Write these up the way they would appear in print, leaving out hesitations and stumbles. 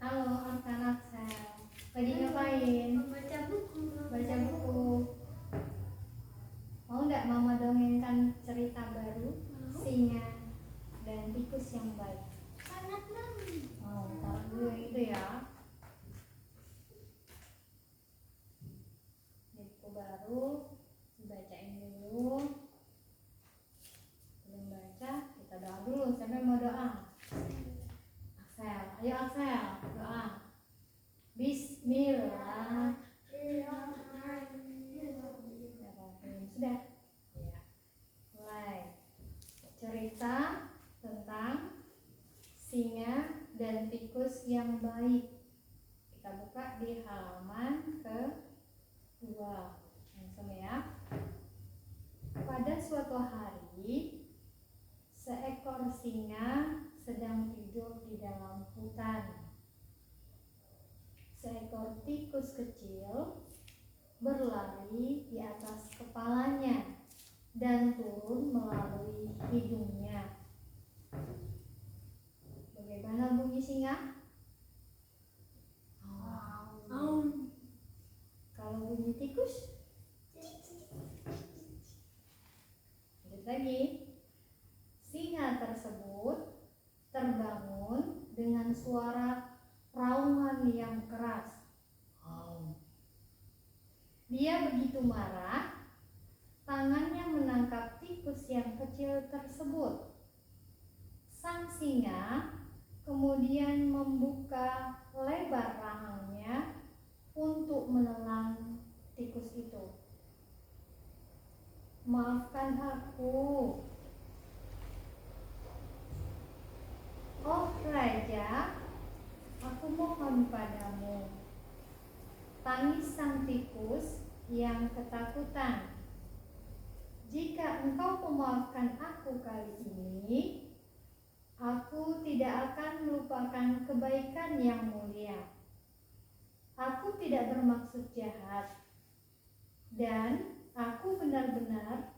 Halo, anak-anak saya. Lagi ngapain? Baca buku. Baca buku. Mau nggak mama dongengkan cerita baru? Singa dan tikus yang baik. Sangat mau. Mau, taruh dulu yang itu ya. Ini buku baru, dibacain dulu. Belum baca, kita doa dulu. Siapa yang mau doa? Aksel, ayo Aksel, doa. Bismillah. Sudah. Ya. Mulai. Cerita tentang singa dan tikus yang baik. Kita buka di halaman ke-2. Langsung ya. Pada suatu hari, seekor singa sedang tidur di dalam hutan. Seekor tikus kecil berlari di atas kepalanya dan turun melalui hidungnya. Bagaimana bunyi singa? Kalau bunyi tikus? Lanjut lagi. Singa tersebut terbangun dengan suara raungan yang keras. Dia begitu marah, tangannya menangkap tikus yang kecil tersebut. Sang singa kemudian membuka lebar rahangnya untuk menelan tikus itu. Maafkan aku, oh Raja, aku mohon padamu. Tangis sang tikus yang ketakutan. Jika engkau memaafkan aku kali ini, aku tidak akan melupakan kebaikan yang mulia. Aku tidak bermaksud jahat, dan aku benar-benar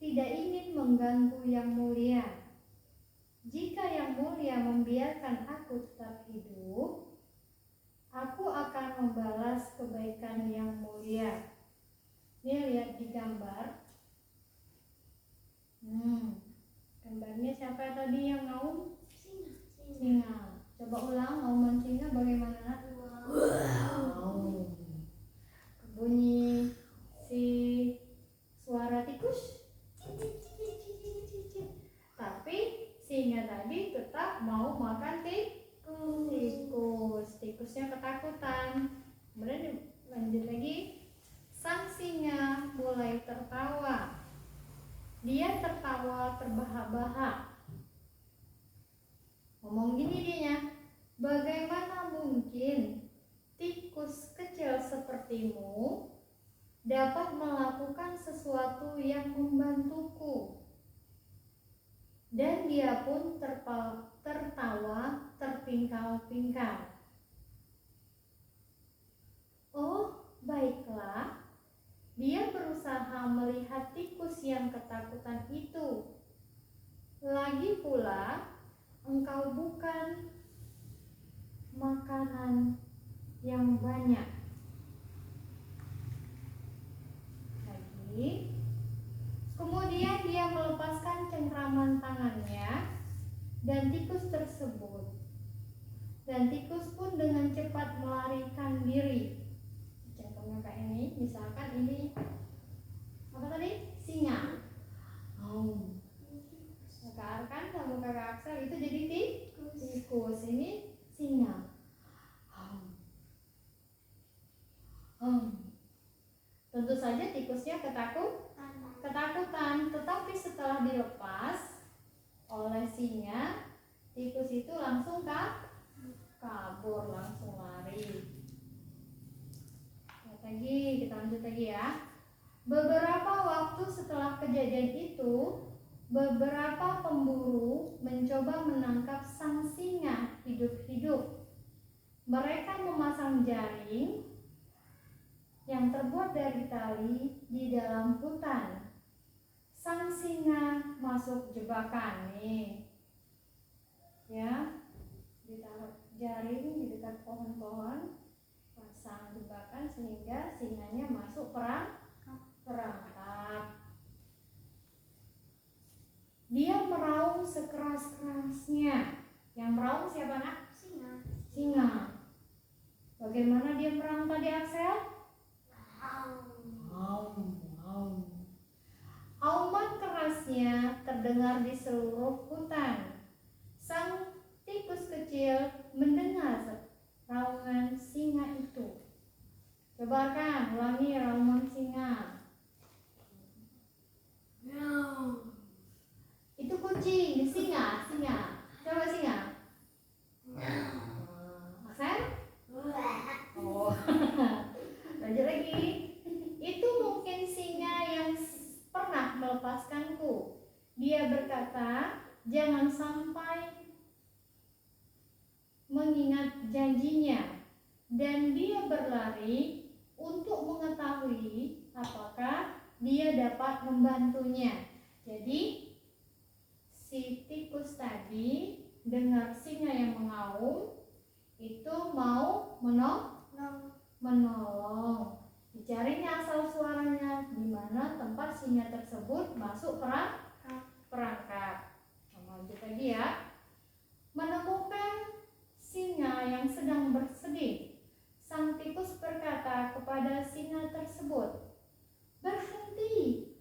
tidak ingin mengganggu yang mulia. Jika yang mulia membiarkan aku tetap hidup, aku akan membalas kebaikan yang mulia. Ini lihat di gambar. Gambarnya siapa tadi yang ngaum? Singa. Coba ulang ngauman singa bagaimana? Wow. Bunyi si suara tikus. Tapi singa tadi tetap mau makan tikusnya ketakutan. Kemudian lanjut lagi. Sang singa mulai tertawa. Dia tertawa terbahak-bahak. Ngomong gini dianya, bagaimana mungkin tikus kecil sepertimu dapat melakukan sesuatu yang membantuku? Dan dia pun tertawa terpingkal-pingkal. Oh, baiklah. Dia berusaha melihat tikus yang ketakutan itu. Lagi pula, engkau bukan makanan yang banyak. Lagi. Kemudian dia melepaskan cengkraman tangannya dan tikus tersebut. Dan tikus pun dengan cepat melarikan diri. Contohnya kayak ini, misalkan ini apa tadi? Singa. Kakak Arkan sama kakak Aksel itu jadi tikus. Ini singa. Tentu saja tikusnya ketakutan, tetapi setelah dilepas oleh singa, tikus itu langsung kabur, langsung lari. Kita lanjut lagi ya. Beberapa waktu setelah kejadian itu, beberapa pemburu mencoba menangkap sang singa hidup-hidup. Mereka memasang jaring yang terbuat dari tali di dalam hutan. Sang singa masuk jebakan nih. Ya, ditaruh jaring di dekat pohon, pasang jebakan sehingga singanya masuk perangkap. Dia meraung sekeras-kerasnya. Yang meraung siapa nak? Singa. Bagaimana dia meraung tadi Axel? Auman kerasnya terdengar di seluruh hutan. Sang tikus kecil mendengar raungan singa itu. Coba kan, ulangi raungan singa. Itu kucing, singa. Coba singa. Axel? Oh. Lanjut lagi. Itu mungkin singa yang pernah melepaskanku. Dia berkata, jangan sampai mengingat janjinya. Dan dia berlari untuk mengetahui apakah dia dapat membantunya. Jadi si tikus tadi dengar singa yang mengaum, itu mau menolong. Dicarinya asal suaranya, di mana tempat singa tersebut masuk perangkap. Lanjut lagi ya. Menemukan singa yang sedang bersedih, sang tikus berkata kepada singa tersebut, berhenti.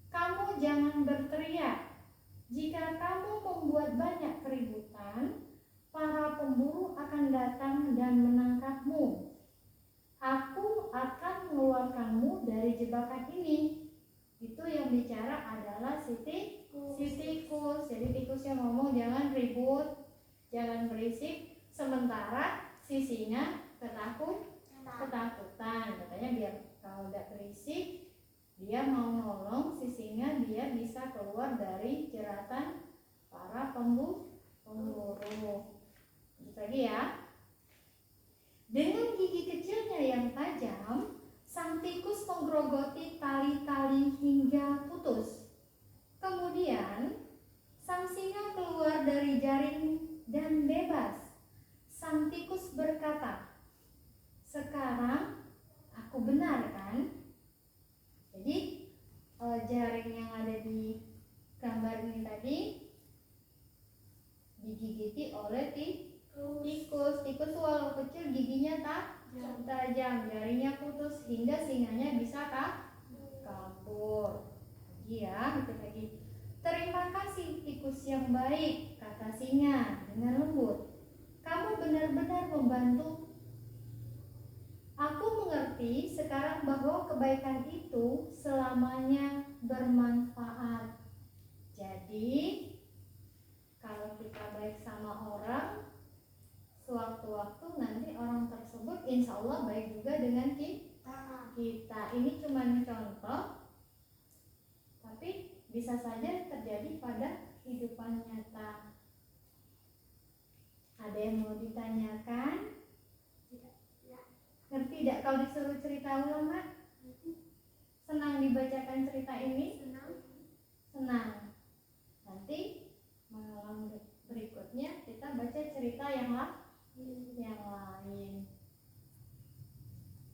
Kamu jangan berteriak. Jika kamu membuat banyak keributan, para pemburu akan datang dan menangkapmu. Aku akan mengeluarkanmu dari jebakan ini. Itu yang bicara adalah si tikus. Jadi tikus yang ngomong jangan ribut, jangan berisik. Sementara si singa ketakutan. Katanya biar kalau udah berisik, dia mau nolong si singa, dia bisa keluar dari jeratan para pemburu. Lanjut lagi ya. Dengan gigi kecilnya yang tajam, sang tikus menggerogoti tali-tali hingga putus. Kemudian, sang singa keluar dari jaring dan bebas. Sang tikus berkata, sekarang aku benar kan? Jadi jaring yang ada di gambar ini tadi digigiti oleh tikus. Tikus walau kecil giginya tajam, jarinya putus hingga singanya bisa kabur. Lagi. Terima kasih tikus yang baik, kata singa dengan lembut. Kamu benar-benar membantu. Aku mengerti sekarang bahwa kebaikan itu selamanya bermanfaat. Jadi, kalau kita baik sama orang, sewaktu-waktu nanti orang tersebut insya Allah baik juga dengan kita. Ini cuma contoh, tapi bisa saja terjadi pada kehidupan nyata. Ada yang mau ditanyakan? Ngerti tidak kalau disuruh cerita ulang, Mak? Senang dibacakan cerita ini? Senang. Nanti malam berikutnya kita baca cerita yang lain.